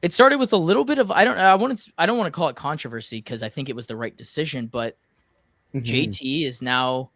It started with a little bit of I don't want to call it controversy because I think it was the right decision, but JT is now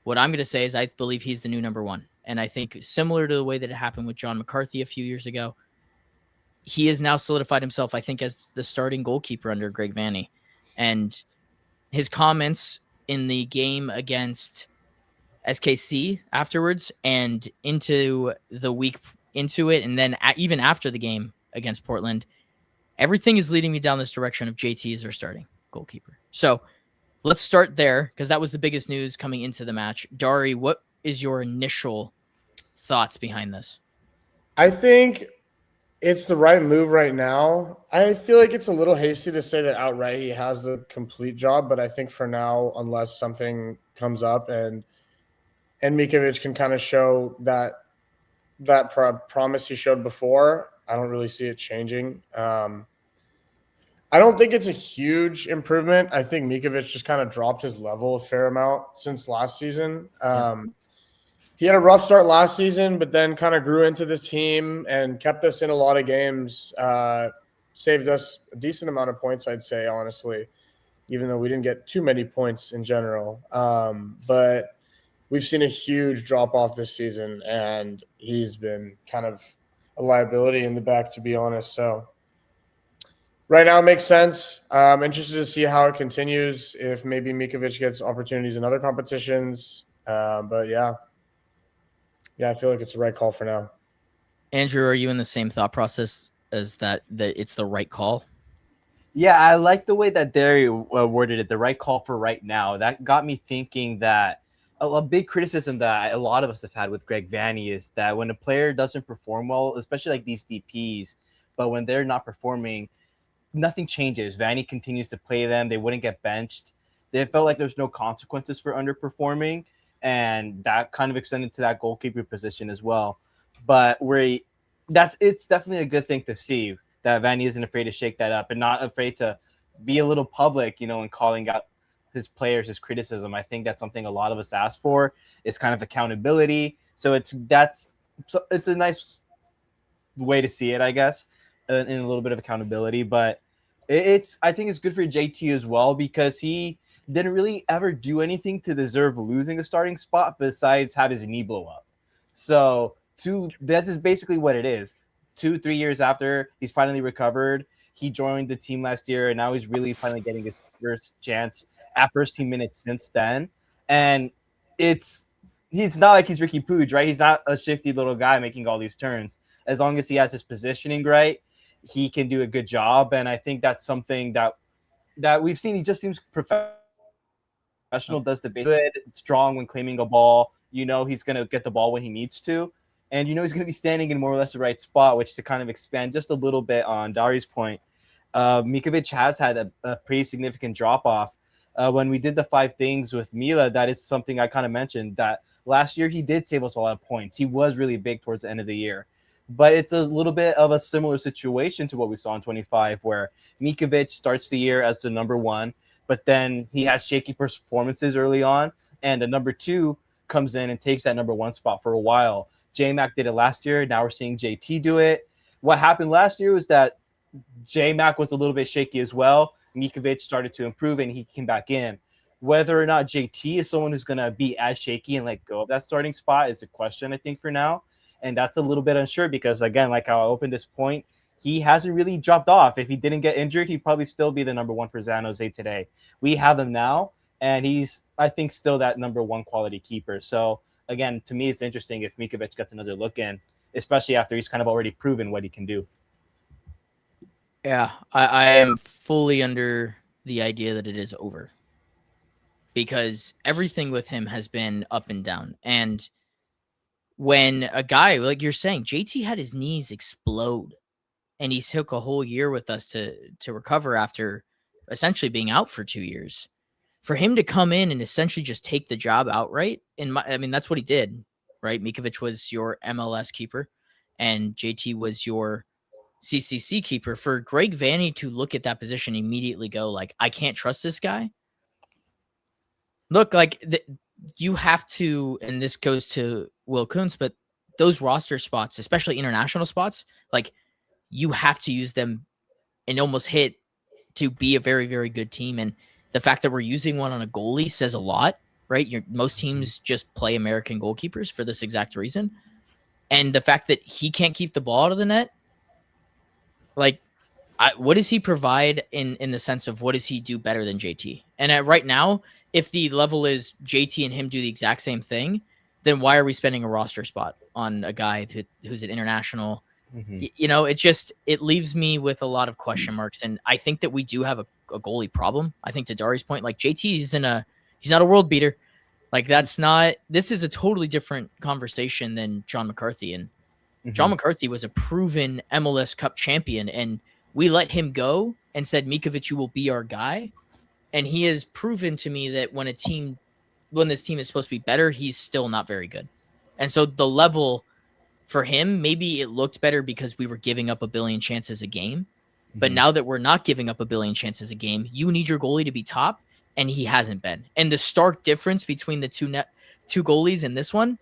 what I'm going to say is I believe he's the new number one. And I think similar to the way that it happened with John McCarthy a few years ago, he has now solidified himself, I think, as the starting goalkeeper under Greg Vanney. And his comments in the game against SKC afterwards and into the week into it, and then even after the game against Portland, everything is leading me down this direction of JT as our starting goalkeeper. So let's start there because that was the biggest news coming into the match. Dari, what is your initial thoughts behind this? I think it's the right move right now. I feel like it's a little hasty to say that outright he has the complete job, but I think for now, unless something comes up and Mikovic can kind of show that promise he showed before, I don't really see it changing. I don't think it's a huge improvement. I think Mikovic just kind of dropped his level a fair amount since last season. He had a rough start last season, but then kind of grew into the team and kept us in a lot of games, saved us a decent amount of points, I'd say, honestly, even though we didn't get too many points in general. But we've seen a huge drop-off this season, and he's been kind of a liability in the back, to be honest. So right now it makes sense. I'm interested to see how it continues, if maybe Mikovic gets opportunities in other competitions. But, yeah, I feel like it's the right call for now. Andrew, are you in the same thought process as that it's the right call? Yeah, I like the way that Dari worded it, the right call for right now. That got me thinking that a big criticism that a lot of us have had with Greg Vanney is that when a player doesn't perform well, especially like these DPs, but when they're not performing, nothing changes. Vanney continues to play them. They wouldn't get benched. They felt like there's no consequences for underperforming, and that kind of extended to that goalkeeper position as well. But it's definitely a good thing to see that Vanney isn't afraid to shake that up and not afraid to be a little public, and calling out his players, his criticism. I think that's something a lot of us ask for, is kind of accountability. So it's a nice way to see it, I guess, in a little bit of accountability. But I think it's good for JT as well, because he didn't really ever do anything to deserve losing a starting spot besides have his knee blow up. So that's just basically what it is. 2-3 years after he's finally recovered, he joined the team last year, and now he's really finally getting his first chance at first team minutes since then. And he's not like he's Ricky Puig, right? He's not a shifty little guy making all these turns. As long as he has his positioning right, he can do a good job. And I think that's something that we've seen. He just seems professional, does the good, strong when claiming a ball. He's going to get the ball when he needs to. And he's going to be standing in more or less the right spot, which, to kind of expand just a little bit on Dari's point, Mikovic has had a pretty significant drop-off. When we did the 5 things with Mila, that is something I kind of mentioned, that last year he did save us a lot of points. He was really big towards the end of the year. But it's a little bit of a similar situation to what we saw in 25, where Mikovic starts the year as the number 1, but then he has shaky performances early on, and the number 2 comes in and takes that number 1 spot for a while. J-Mac did it last year. Now we're seeing JT do it. What happened last year was that J-Mac was a little bit shaky as well. Mikovic started to improve, and he came back in. Whether or not JT is someone who's going to be as shaky and let go of that starting spot is a question, I think, for now. And that's a little bit unsure because, again, like how I opened this point, he hasn't really dropped off. If he didn't get injured, he'd probably still be the number 1 for San Jose today. We have him now, and he's, I think, still that number 1 quality keeper. So, again, to me, it's interesting if Mikovic gets another look in, especially after he's kind of already proven what he can do. Yeah, I am fully under the idea that it is over, because everything with him has been up and down. And when a guy, like you're saying, JT had his knees explode, and he took a whole year with us to recover after essentially being out for 2 years. For him to come in and essentially just take the job outright, that's what he did, right? Mikovic was your MLS keeper, and JT was your CCC keeper. For Greg Vanney to look at that position and immediately go like, I can't trust this guy. Look, like you have to, and this goes to Will Kuntz, but those roster spots, especially international spots, like you have to use them and almost hit to be a very, very good team. And the fact that we're using one on a goalie says a lot, right? Most teams just play American goalkeepers for this exact reason. And the fact that he can't keep the ball out of the net, like, what does he provide in the sense of what does he do better than JT? And right now, if the level is JT and him do the exact same thing, then why are we spending a roster spot on a guy who's an international? It leaves me with a lot of question marks. And I think that we do have a goalie problem. I think to Dari's point, like JT he's not a world beater. Like this is a totally different conversation than John McCarthy. And John McCarthy was a proven MLS Cup champion, and we let him go and said, Mikovic, you will be our guy. And he has proven to me that when this team is supposed to be better, he's still not very good. And so the level for him, maybe it looked better because we were giving up a billion chances a game. But now that we're not giving up a billion chances a game, you need your goalie to be top, and he hasn't been. And the stark difference between the two goalies in this one,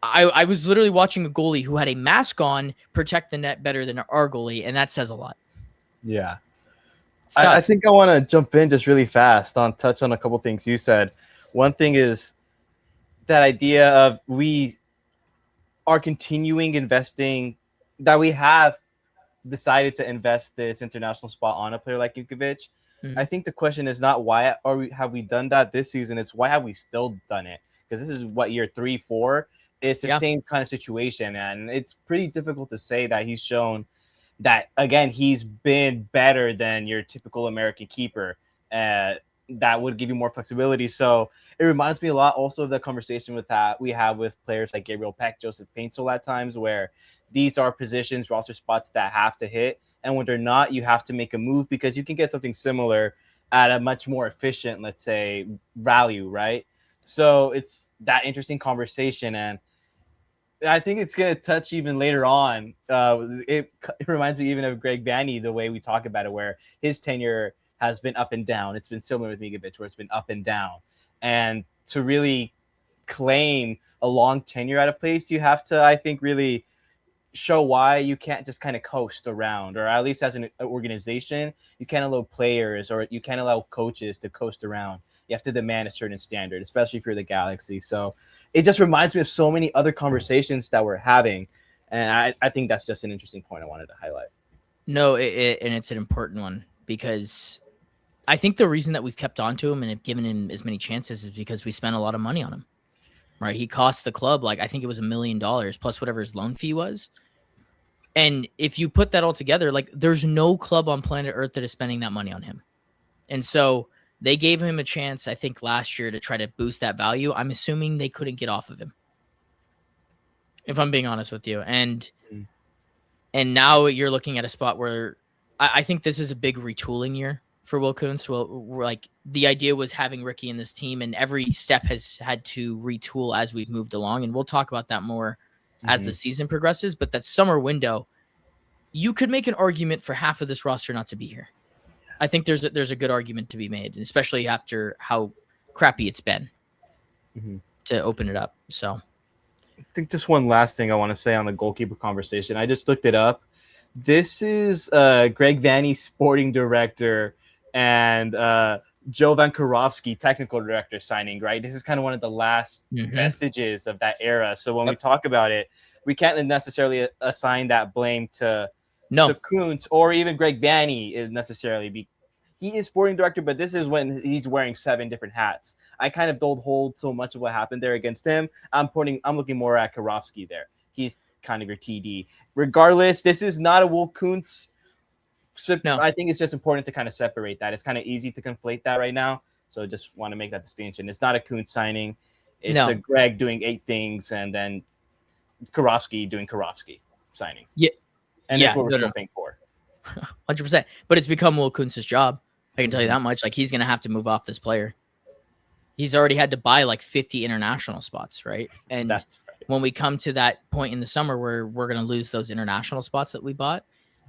I was literally watching a goalie who had a mask on protect the net better than our goalie, and that says a lot. Yeah. I think I want to jump in just really fast touch on a couple things you said. One thing is that idea of we are continuing investing, that we have decided to invest this international spot on a player like Mikovic. I think the question is not why have we done that this season, it's why have we still done it? Because this is what, year 3, 4? It's the same kind of situation, and it's pretty difficult to say that he's shown that, again, he's been better than your typical American keeper. That would give you more flexibility. So it reminds me a lot also of the conversation we have with players like Gabriel Peck, Joseph Paintsel at times, where these are positions, roster spots that have to hit. And when they're not, you have to make a move because you can get something similar at a much more efficient, let's say, value, right? So it's that interesting conversation. And I think it's going to touch even later on. It reminds me even of Greg Vanny, the way we talk about it, where his tenure has been up and down. It's been similar with Mikovic, where it's been up and down. And to really claim a long tenure at a place, you have to, I think, really show why you can't just kind of coast around, or at least as an organization, you can't allow players or you can't allow coaches to coast around. You have to demand a certain standard, especially if you're the Galaxy. So it just reminds me of so many other conversations that we're having. And I think that's just an interesting point I wanted to highlight. No, and it's an important one, because I think the reason that we've kept on to him and have given him as many chances is because we spent a lot of money on him, right? He cost the club, like, I think it was $1 million plus whatever his loan fee was. And if you put that all together, like, there's no club on planet Earth that is spending that money on him. And so they gave him a chance, I think, last year to try to boost that value. I'm assuming they couldn't get off of him, if I'm being honest with you. And now you're looking at a spot where I think this is a big retooling year for Will Kuntz. We're like, the idea was having Ricky in this team, and every step has had to retool as we've moved along. And we'll talk about that more as the season progresses. But that summer window, you could make an argument for half of this roster not to be here. I think there's a good argument to be made, especially after how crappy it's been to open it up. So I think just one last thing I want to say on the goalkeeper conversation. I just looked it up. This is Greg Vanny's sporting director and Joe Vankarovsky, technical director, signing, right? This is kind of one of the last vestiges of that era. So when we talk about it, we can't necessarily assign that blame to Kuntz or even Greg Vanny necessarily. He is sporting director, but this is when he's wearing 7 different hats. I kind of don't hold so much of what happened there against him. I'm looking more at Karofsky there. He's kind of your TD. Regardless, this is not a Will Kuntz. No. I think it's just important to kind of separate that. It's kind of easy to conflate that right now. So just want to make that distinction. It's not a Kuntz signing. It's a Greg doing 8 things, and then Karofsky doing Karofsky signing. Yeah. And that's what we're still paying for. 100%. But it's become Will Kuntz's job. I can tell you that much. Like, he's going to have to move off this player. He's already had to buy like 50 international spots, right? And when we come to that point in the summer where we're going to lose those international spots that we bought,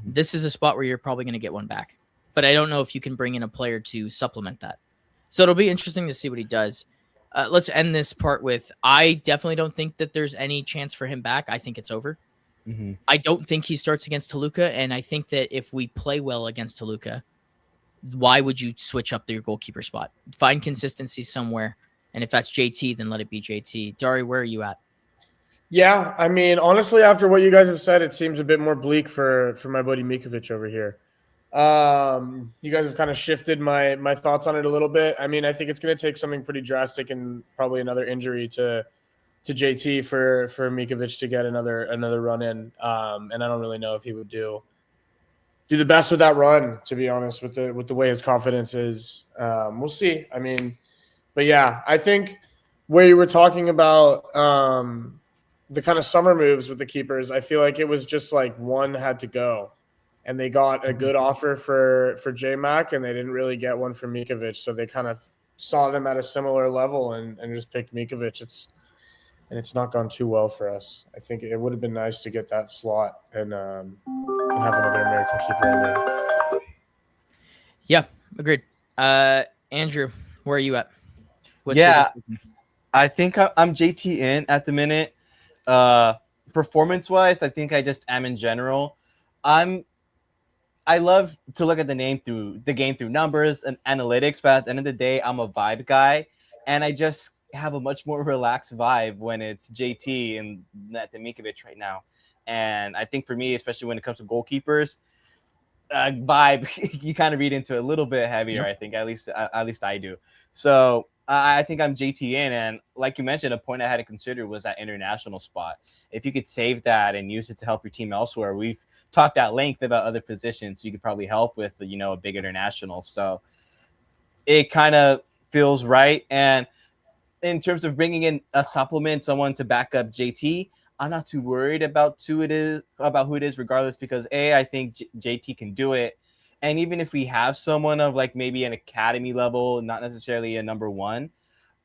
this is a spot where you're probably going to get one back. But I don't know if you can bring in a player to supplement that. So it'll be interesting to see what he does. Let's end this part with, I definitely don't think that there's any chance for him back. I think it's over. I don't think he starts against Toluca, and I think that if we play well against Toluca, why would you switch up your goalkeeper spot? Find consistency somewhere, and if that's JT, then let it be JT. Dari, where are you at? Yeah, I mean, honestly, after what you guys have said, it seems a bit more bleak for my buddy Mikovic over here. You guys have kind of shifted my thoughts on it a little bit. I mean, I think it's going to take something pretty drastic and probably another injury to JT for Mikovic to get another run in. And I don't really know if he would do the best with that run, to be honest, with the way his confidence is. We'll see. I mean, but yeah, I think where you were talking about the kind of summer moves with the keepers, I feel like it was just like one had to go. And they got a good offer for J-Mac, and they didn't really get one for Mikovic. So they kind of saw them at a similar level and just picked Mikovic. It's not gone too well for us. I think it would have been nice to get that slot and have another American keeper in there. Yeah, agreed. Andrew, where are you at? I think I'm JT in at the minute. Performance-wise, I think I just am in general. I love to look at the game through numbers and analytics, but at the end of the day, I'm a vibe guy, and I just have a much more relaxed vibe when it's JT and not Mikovic right now. And I think for me, especially when it comes to goalkeepers, vibe you kind of read into it a little bit heavier. I think at least I do. So I think I'm JT in, and like you mentioned, a point I hadn't considered was that international spot. If you could save that and use it to help your team elsewhere, we've talked at length about other positions you could probably help with, a big international. So it kind of feels right. And in terms of bringing in a supplement, someone to back up JT, I'm not too worried about who it is, regardless, because I think JT can do it. And even if we have someone of like maybe an academy level, not necessarily a number one,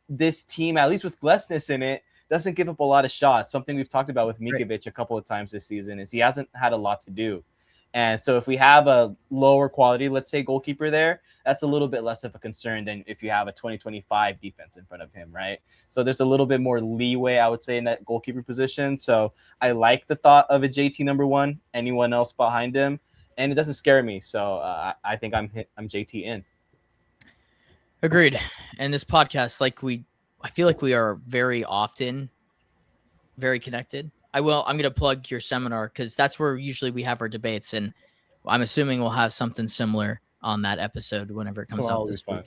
this team, at least with Glesnes in it, doesn't give up a lot of shots. Something we've talked about with Mikovic a couple of times this season is he hasn't had a lot to do. And so if we have a lower quality, let's say, goalkeeper there, that's a little bit less of a concern than if you have a 2025 defense in front of him, right? So there's a little bit more leeway, I would say, in that goalkeeper position. So I like the thought of a JT number one, anyone else behind him, and it doesn't scare me. So I think I'm JT in. Agreed. And this podcast, I feel like we are very often very connected. I'm going to plug your seminar because that's where usually we have our debates, and I'm assuming we'll have something similar on that episode whenever it comes out this week.